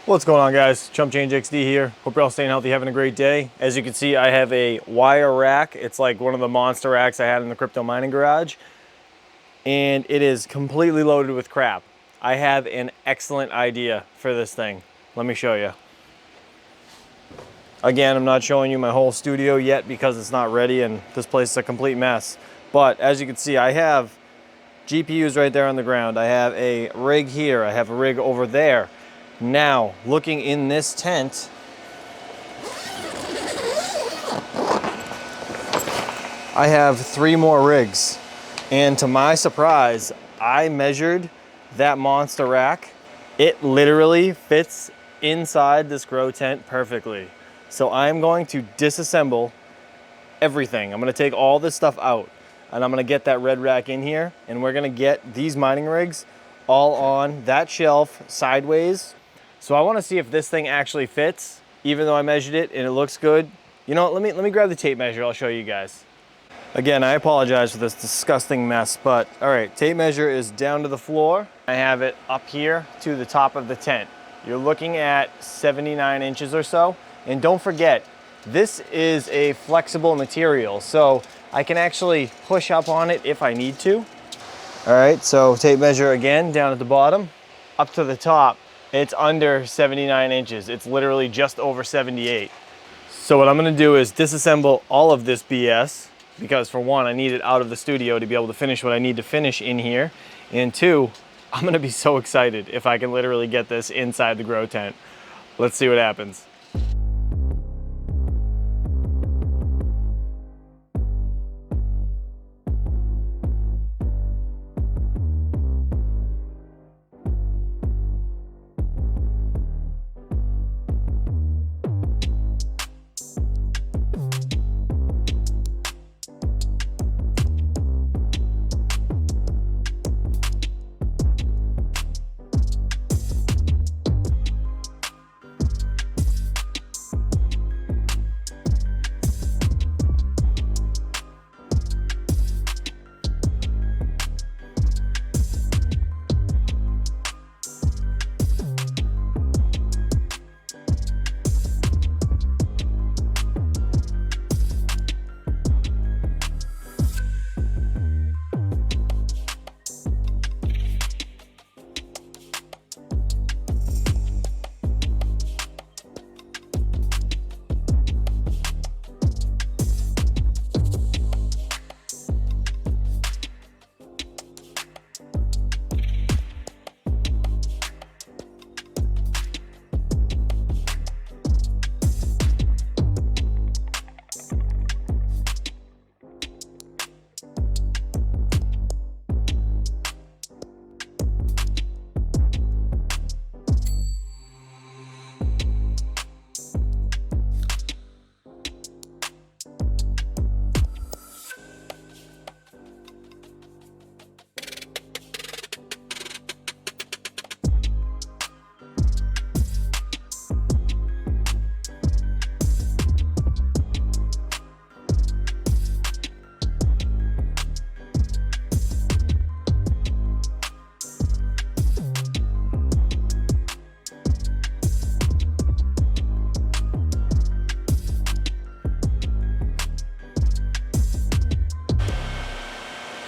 What's going on, guys? Chump Change XD here. Hope you're all staying healthy, having a great day. As you can see, I have a wire rack. It's like one of the monster racks I had in the crypto mining garage, and it is completely loaded with crap. I have an excellent idea for this thing. Let me show you. Again, I'm not showing you my whole studio yet because it's not ready and this place is a complete mess. But as you can see, I have GPUs right there on the ground. I have a rig here. I have a rig over there. Now, looking in this tent, I have 3 more rigs. And to my surprise, I measured that monster rack. It literally fits inside this grow tent perfectly. So I'm going to disassemble everything. I'm gonna take all this stuff out and I'm gonna get that red rack in here, and we're gonna get these mining rigs all on that shelf sideways. So I want to see if this thing actually fits, even though I measured it and it looks good. You know what, let me grab the tape measure, I'll show you guys. Again, I apologize for this disgusting mess, but all right, tape measure is down to the floor. I have it up here to the top of the tent. You're looking at 79 inches or so. And don't forget, this is a flexible material, so I can actually push up on it if I need to. All right, so tape measure again, down at the bottom, up to the top. It's under 79 inches. It's literally just over 78. So what I'm gonna do is disassemble all of this BS, because for one, I need it out of the studio to be able to finish what I need to finish in here. And two, I'm gonna be so excited if I can literally get this inside the grow tent. Let's see what happens.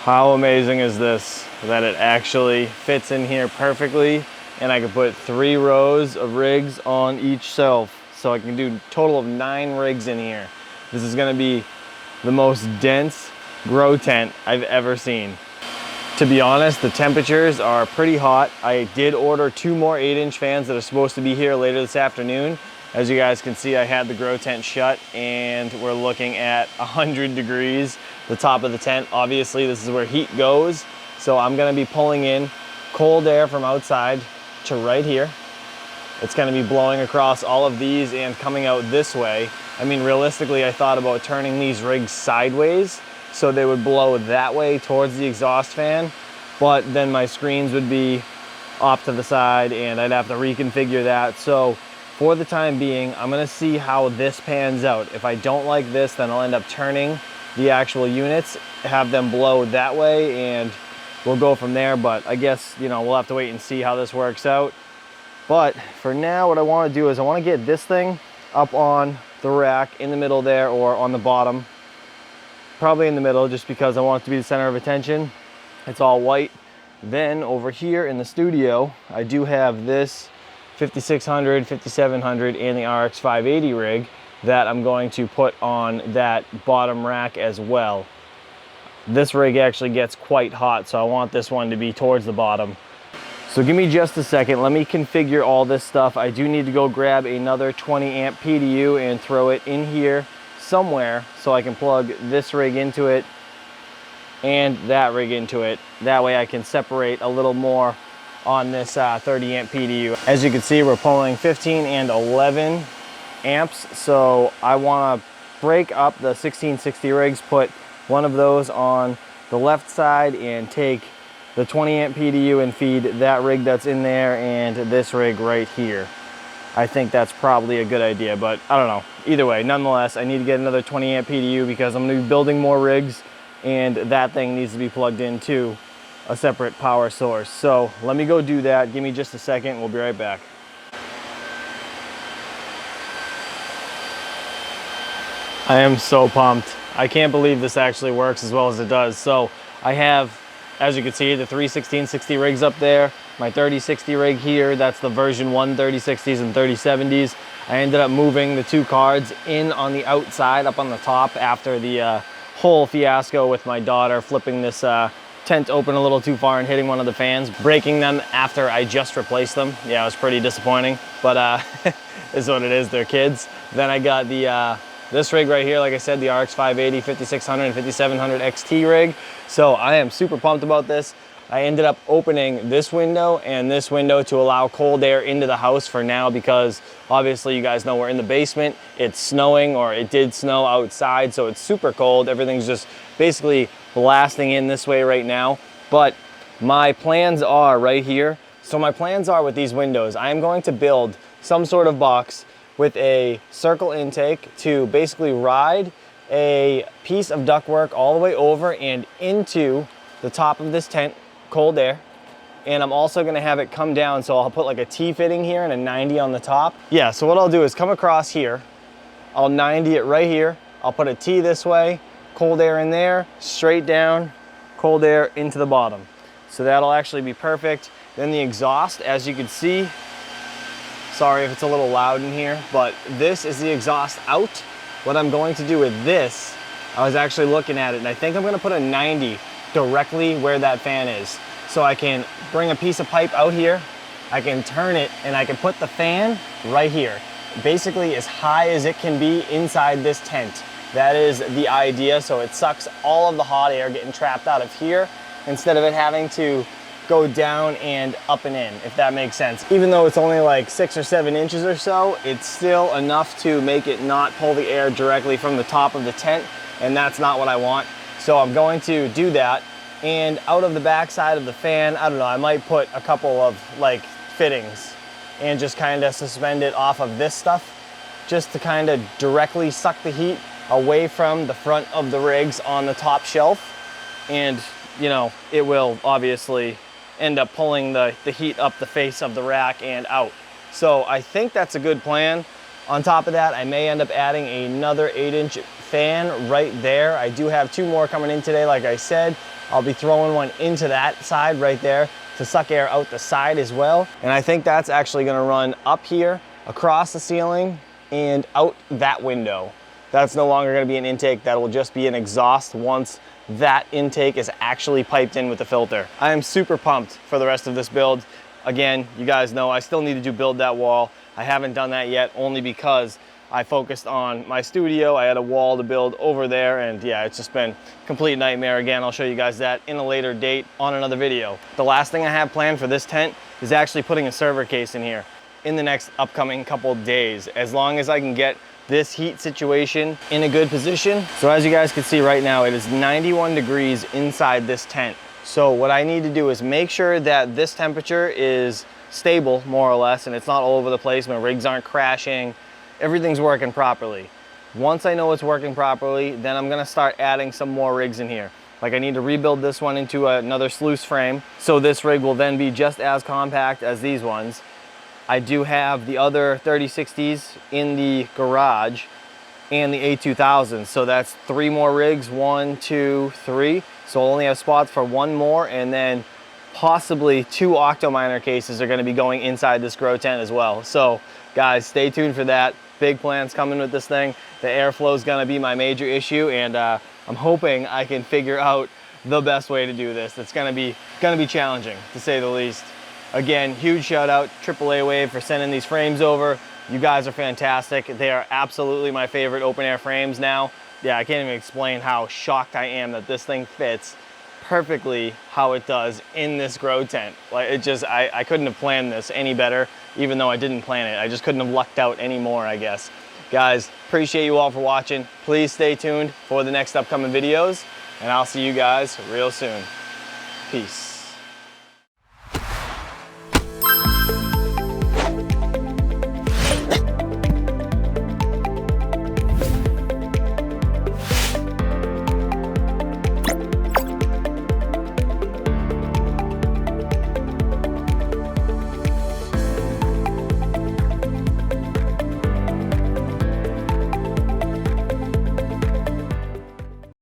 How amazing is this, that it actually fits in here perfectly, and I can put 3 rows of rigs on each shelf. So I can do a total of 9 rigs in here. This is gonna be the most dense grow tent I've ever seen. To be honest, the temperatures are pretty hot. I did order 2 more 8-inch fans that are supposed to be here later this afternoon. As you guys can see, I had the grow tent shut and we're looking at 100 degrees, the top of the tent. Obviously, this is where heat goes. So I'm gonna be pulling in cold air from outside to right here. It's gonna be blowing across all of these and coming out this way. I mean, realistically, I thought about turning these rigs sideways so they would blow that way towards the exhaust fan, but then my screens would be off to the side and I'd have to reconfigure that. So for the time being, I'm gonna see how this pans out. If I don't like this, then I'll end up turning the actual units, have them blow that way, and we'll go from there. But I guess, you know, we'll have to wait and see how this works out. But for now, what I want to do is I want to get this thing up on the rack in the middle there, or on the bottom, probably in the middle, just because I want it to be the center of attention. It's all white. Then over here in the studio, I do have this 5600, 5700 and the RX 580 rig that I'm going to put on that bottom rack as well. This rig actually gets quite hot, so I want this one to be towards the bottom. So give me just a second, let me configure all this stuff. I do need to go grab another 20 amp PDU and throw it in here somewhere so I can plug this rig into it and that rig into it. That way I can separate a little more on this 30 amp PDU. As you can see, we're pulling 15 and 11 amps. So I want to break up the 1660 rigs, put one of those on the left side and take the 20 amp PDU and feed that rig that's in there and this rig right here. I think that's probably a good idea, but I don't know. Either way, nonetheless, I need to get another 20 amp PDU because I'm going to be building more rigs, and that thing needs to be plugged into a separate power source. So let me go do that. Give me just a second. We'll be right back. I am so pumped. I can't believe this actually works as well as it does. So I have, as you can see, the 3 1660 rigs up there, my 3060 rig here. That's the version 1 3060s and 3070s. I ended up moving the two cards in on the outside up on the top after the whole fiasco with my daughter flipping this tent open a little too far and hitting one of the fans, breaking them after I just replaced them. Yeah, it was pretty disappointing, but is what it is, they're kids. Then I got the this rig right here, like I said, the RX 580, 5600 and 5700 XT rig. So I am super pumped about this. I ended up opening this window and this window to allow cold air into the house for now, because obviously you guys know we're in the basement. It's snowing, or it did snow outside, so it's super cold. Everything's just basically blasting in this way right now. But my plans are right here. So my plans are with these windows, I am going to build some sort of box with a circle intake to basically ride a piece of ductwork all the way over and into the top of this tent, cold air. And I'm also gonna have it come down, so I'll put like a T fitting here and a 90 on the top. Yeah, so what I'll do is come across here, I'll 90 it right here, I'll put a T this way, cold air in there, straight down, cold air into the bottom. So that'll actually be perfect. Then the exhaust, as you can see, sorry if it's a little loud in here, but this is the exhaust out. What I'm going to do with this, I was actually looking at it, and I think I'm gonna put a 90 directly where that fan is. So I can bring a piece of pipe out here, I can turn it, and I can put the fan right here. Basically as high as it can be inside this tent. That is the idea, so it sucks all of the hot air getting trapped out of here, instead of it having to go down and up and in, if that makes sense. Even though it's only like 6 or 7 inches or so, it's still enough to make it not pull the air directly from the top of the tent, and that's not what I want. So I'm going to do that, and out of the back side of the fan, I don't know, I might put a couple of like fittings and just kind of suspend it off of this stuff, just to kind of directly suck the heat away from the front of the rigs on the top shelf. And you know, it will obviously end up pulling the heat up the face of the rack and out. So I think that's a good plan. On top of that, I may end up adding another 8-inch fan right there. I do have 2 more coming in today, like I said. I'll be throwing one into that side right there to suck air out the side as well. And I think that's actually gonna run up here, across the ceiling, and out that window. That's no longer gonna be an intake, that will just be an exhaust once that intake is actually piped in with the filter. I am super pumped for the rest of this build. Again, you guys know I still need to build that wall. I haven't done that yet, only because I focused on my studio. I had a wall to build over there, and yeah, it's just been a complete nightmare. Again, I'll show you guys that in a later date on another video. The last thing I have planned for this tent is actually putting a server case in here in the next upcoming couple days, as long as I can get this heat situation in a good position. So as you guys can see right now, it is 91 degrees inside this tent. So what I need to do is make sure that this temperature is stable, more or less, and it's not all over the place. My rigs aren't crashing. Everything's working properly. Once I know it's working properly, then I'm gonna start adding some more rigs in here. Like I need to rebuild this one into another sluice frame. So this rig will then be just as compact as these ones. I do have the other 3060s in the garage and the A2000. So that's 3 more rigs, 1, 2, 3. So I'll only have spots for 1 more, and then possibly 2 OCTOMINER cases are gonna be going inside this grow tent as well. So guys, stay tuned for that. Big plans coming with this thing. The airflow is gonna be my major issue, and I'm hoping I can figure out the best way to do this. It's gonna be challenging, to say the least. Again, huge shout out AAAWAVE for sending these frames over. You guys are fantastic. They are absolutely my favorite open air frames now. Yeah, I can't even explain how shocked I am that this thing fits perfectly how it does in this grow tent. Like, it just, I couldn't have planned this any better, even though I didn't plan it. I just couldn't have lucked out any more, I guess. Guys, appreciate you all for watching. Please stay tuned for the next upcoming videos, and I'll see you guys real soon. Peace.